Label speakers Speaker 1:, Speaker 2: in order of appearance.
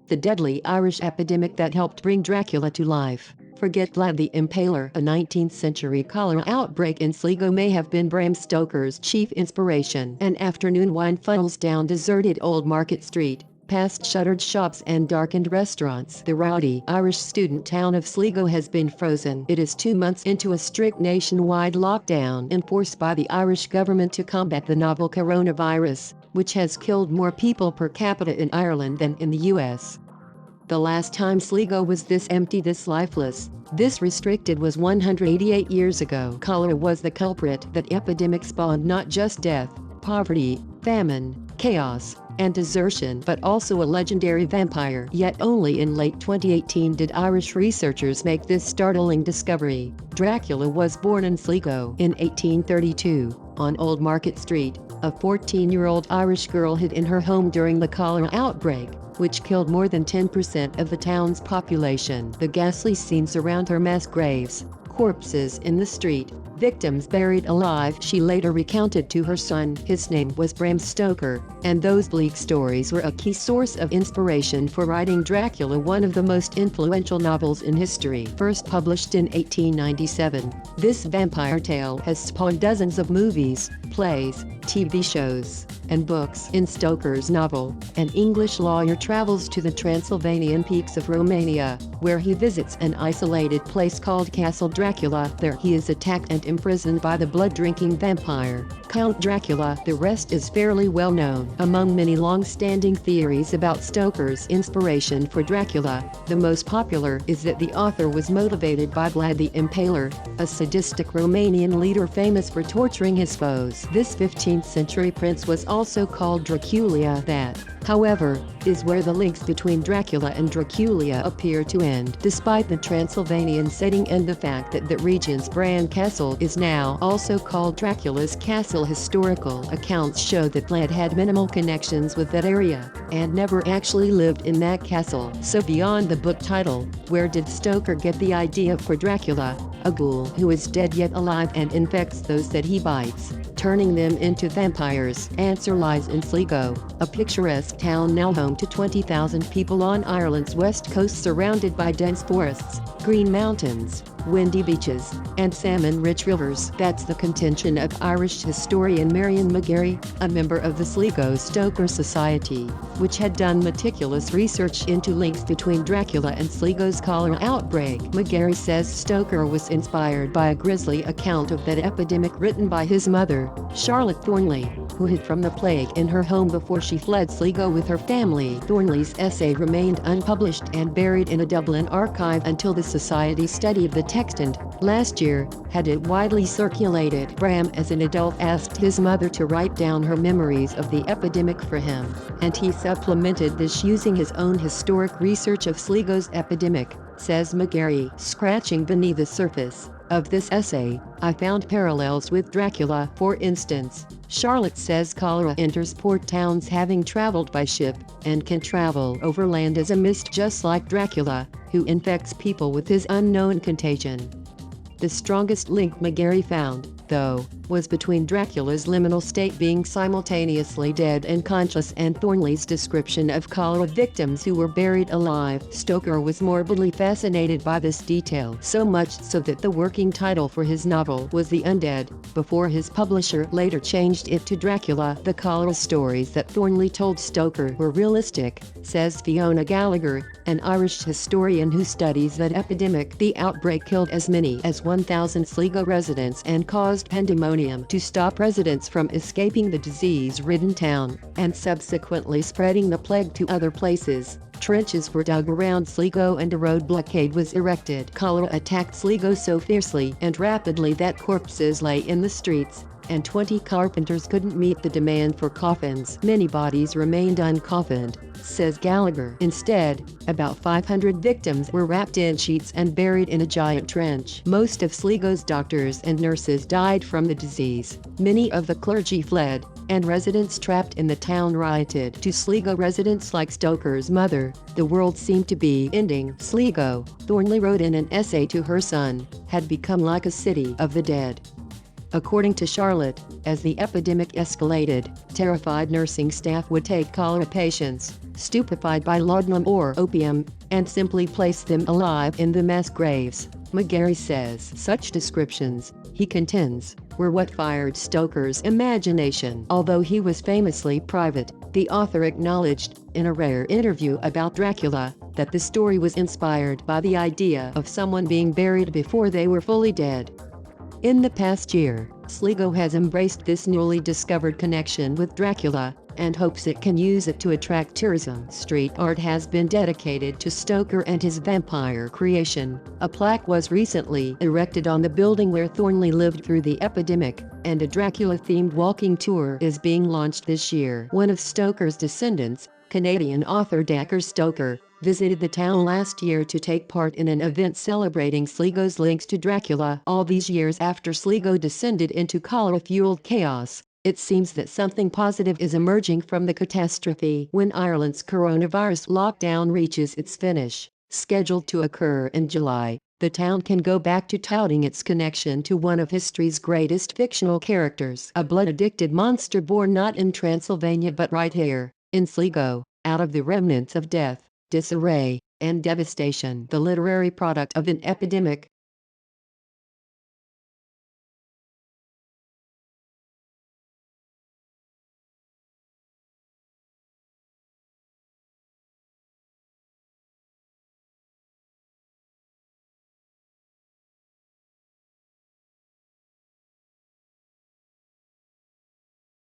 Speaker 1: the deadly Irish epidemic that helped bring Dracula to life. Forget VLAD the Impaler. A 19th-century cholera outbreak in Sligo may have been Bram Stoker's chief inspiration. An afternoon wine funnels down deserted Old Market Street, past shuttered shops and darkened restaurants. The rowdy Irish student town of Sligo has been frozen. It is 2 months into a strict nationwide lockdown enforced by the Irish government to combat the novel coronavirus, which has killed more people per capita in Ireland than in the US. The last time Sligo was this empty, this lifeless, this restricted was 188 years ago. Cholera was the culprit. That epidemic spawned not just death, poverty, famine, chaos, and desertion, but also a legendary vampire. Yet only in late 2018 did Irish researchers make this startling discovery. Dracula was born in Sligo in 1832, on Old Market Street. A 14-year-old Irish girl hid in her home during the cholera outbreak, which killed more than 10% of the town's population. The ghastly scenes around her mass graves, corpses in the street, victims buried alive. She later recounted to her son. His name was Bram Stoker, and those bleak stories were a key source of inspiration for writing Dracula, one of the most influential novels in history. First published in 1897, this vampire tale has spawned dozens of movies, plays, TV shows, and books. In Stoker's novel, an English lawyer travels to the Transylvanian peaks of Romania, where he visits an isolated place called Castle Dracula. There he is attacked and imprisoned by the blood-drinking vampire, Count Dracula. The rest is fairly well known. Among many long-standing theories about Stoker's inspiration for Dracula, the most popular is that the author was motivated by VLAD the Impaler, a sadistic Romanian leader famous for torturing his foes. This 15th-century prince was also called Dracula. That, however, is where the links between Dracula and Dracula appear to end. Despite the Transylvanian setting and the fact that the region's Bran Castle is now also called Dracula's Castle, historical accounts show that VLAD had minimal connections with that area and never actually lived in that castle. So beyond the book title, where did Stoker get the idea for Dracula, a ghoul who is dead yet alive and infects those that he bites, turning them into vampires? Answer lies in Sligo, a picturesque town now home to 20,000 people on Ireland's west coast, surrounded by dense forests, green mountains, windy beaches, and salmon-rich rivers. That's the contention of Irish historian Marion McGarry, a member of the Sligo Stoker Society, which had done meticulous research into links between Dracula and Sligo's cholera outbreak. McGarry says Stoker was inspired by a grisly account of that epidemic written by his mother, Charlotte Thornley, who hid from the plague in her home before she fled Sligo with her family. Thornley's essay remained unpublished and buried in a Dublin archive until the Society studied the text and, last year, had it widely circulated. Bram, as an adult, asked his mother to write down her memories of the epidemic for him, and he supplemented this using his own historic research of Sligo's epidemic, says McGarry. Scratching beneath the surface of this essay, I found parallels with Dracula. For instance, Charlotte says cholera enters port towns having traveled by ship, and can travel overland as a mist just like Dracula, who infects people with his unknown contagion. The strongest link McGarry found, though, was between Dracula's liminal state, being simultaneously dead and conscious, and Thornley's description of cholera victims who were buried alive. Stoker was morbidly fascinated by this detail, so much so that the working title for his novel was The Undead, before his publisher later changed it to Dracula. The cholera stories that Thornley told Stoker were realistic, says Fiona Gallagher, an Irish historian who studies that epidemic. The outbreak killed as many as 1,000 Sligo residents and caused pandemonium to stop residents from escaping the disease-ridden town, and subsequently spreading the plague to other places. Trenches were dug around Sligo and a road blockade was erected. Cholera attacked Sligo so fiercely and rapidly that corpses lay in the streets, and 20 carpenters couldn't meet the demand for coffins. Many bodies remained uncoffined, says Gallagher. Instead, about 500 victims were wrapped in sheets and buried in a giant trench. Most of Sligo's doctors and nurses died from the disease. Many of the clergy fled, and residents trapped in the town rioted. To Sligo residents like Stoker's mother, the world seemed to be ending. Sligo, Thornley wrote in an essay to her son, had become like a city of the dead. According to Charlotte, as the epidemic escalated, terrified nursing staff would take cholera patients, stupefied by laudanum or opium, and simply place them alive in the mass graves. McGarry says such descriptions, he contends, were what fired Stoker's imagination. Although he was famously private, the author acknowledged, in a rare interview about Dracula, that the story was inspired by the idea of someone being buried before they were fully dead. In the past year, Sligo has embraced this newly discovered connection with Dracula, and hopes it can use it to attract tourism. Street art has been dedicated to Stoker and his vampire creation. A plaque was recently erected on the building where Thornley lived through the epidemic, and a Dracula-themed walking tour is being launched this year. One of Stoker's descendants, Canadian author Bram Stoker, visited the town last year to take part in an event celebrating Sligo's links to Dracula. All these years after Sligo descended into cholera-fueled chaos, it seems that something positive is emerging from the catastrophe. When Ireland's coronavirus lockdown reaches its finish, scheduled to occur in July, the town can go back to touting its connection to one of history's greatest fictional characters, a blood-addicted monster born not in Transylvania but right here, in Sligo, out of the remnants of death, disarray, and devastation. The literary product of an epidemic,